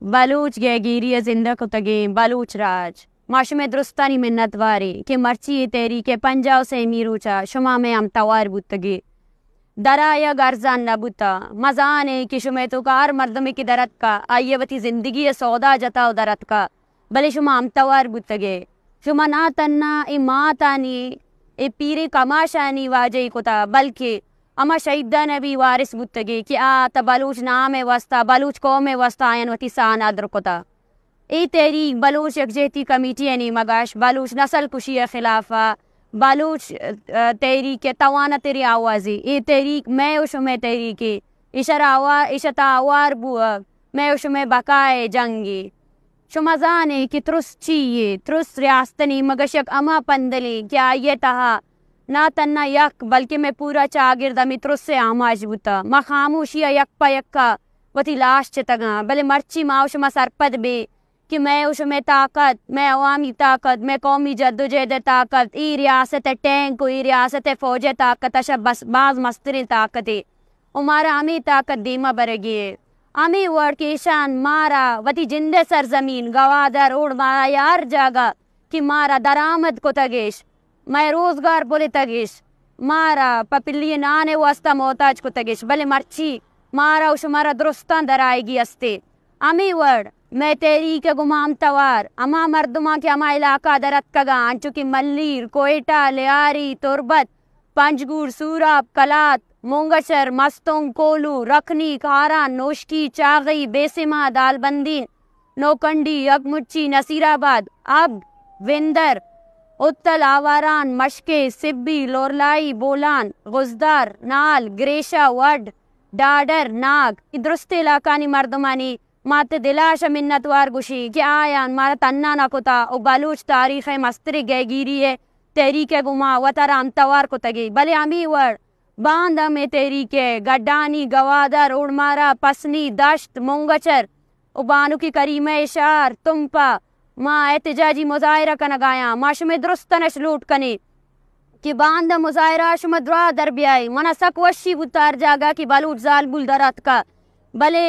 बलूच गेगिरी जिंदा को तगे बलूच राज माशुम दुरुस्तानी मिन्नत वारी के मर्ची तेरी के पंजाब से मीरूचा शुमा में हम तवार बुतगे दराया गर्जान न बुता मजाने कि शुमे तो कार मर्दमे की दरत का आयवती जिंदगी सौदा जता दरत का भले शुमा हम तवार बुतगे शुमा ना तन्ना ए मातानी ए पीरे कमाशानी वाजई कोता बल्कि अमा शहीदा नबी वारिस बुतगे कि आ त बलूच नाम वस्ता बलूच कौम वस्ता आयन वती सान अदर कोता ए तेरी बलूच यकजहती कमेटी यानी मगाश बलूच नस्ल कुशी खिलाफा बलूच तेरी के तवाना तेरी आवाज़ी ए तेरी मैं उशमे तेरी के इशरा इशता आवार बुआ मैं उशमे बकाए जंगी शुमजाने कि त्रुस चाहिए त्रुस रियास्तनी मगशक अमा पंदली क्या ये तहा ना तन्ना यक बल्कि मैं पूरा चागिरदा मित्रुस से आमाज बुता मा खामोशिया यक्पा यक्का वती लाश चतगा भले मर्ची माउशमा सरपद बे कि मैं उसमें ताकत मैं अवामी ताकत मैं कौमी जद्दोजहद ताकत ई रियासत टैंक ई रियासत फौज ताकत अशा बस बाज मस्तरी ताकत है उमारा अमी ताकत दीमा बरगी है अमी वर्ड के ईशान मारा वती जिंदे सरजमीन गवादर उड़ मारा यार जागा कि मारा दरामद को तगेश मैं रोजगार बोले तगेश मारा पपिली नाने वास्ता मोहताज को तगेश भले मर्ची मारा उस मारा दुरुस्तान दराएगी अस्ते अमी वर्ड मैं तेरी के गुमाम तवार अमा मर्दुमा के अमा इलाका दरत कगा अंचुकी मल्लीर कोयटा लियारी तुरबत पंजगुर सूराब कलात मोंगशर मस्तोंग कोलू रखनी खारा नोशकी चागई बेसिमा दालबंदी नौकंडी अगमुच्ची नसीराबाद अब विंदर उत्तल आवारान मशके सिब्बी लोरलाई बोलान गुजदार नाल ग्रेशा वड डाडर नाग दुरुस्त इलाकानी मर्दमानी माते दिलाश मिन्नतवार गुशी क्या आयान मारा तन्ना ना कोता ओ बलूच तारीख है मस्तरी गैगिरी है तेरीके गुमा वतरा तवार को तगी भले अमी वर्ड बांध में तेरीके गड्डानी गवादर उड़मारा पसनी दश्त मोंगचर ओ बानु की करीम इशार तुम्पा माँ एहतजाजी मुजाहिरा कन गाया माशुमे दुरुस्तनश लूट कने कि बांध मुजाहिरा शुमद्रा दरबियाई मना सक वशी उतार जागा कि बलूच जाल बुल दरत का भले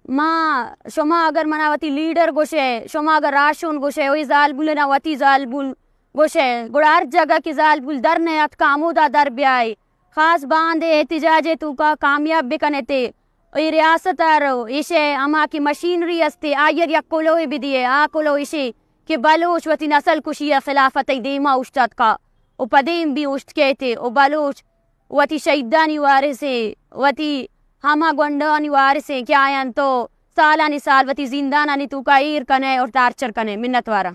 माँ शुमा अगर मनावती लीडर गोशे शुमा अगर राशुन गोशे वही जाल बुल ना वती जाल बुल गोशे गुड़ार जगह की जाल बुल दर ने अत कामूदा दर ब्याई खास बांधे एहतिजाजे तू का कामयाब बिकने ते ये रियासत आरो इसे अमा की मशीनरी अस्ते आयर या कोलो भी दिए आ कोलो इसे कि बलूच वती नस्ल कुशिया खिलाफत दीमा उश्तत का उपदीम भी उश्त के थे ओ बलूच वती शहीदानी वारिसे वती हमा गोंडानी वारिसे क्या आयन तो सालानी साल वती जिंदाना नी तू का ईर कने और टार्चर कने मिन्नत वारा।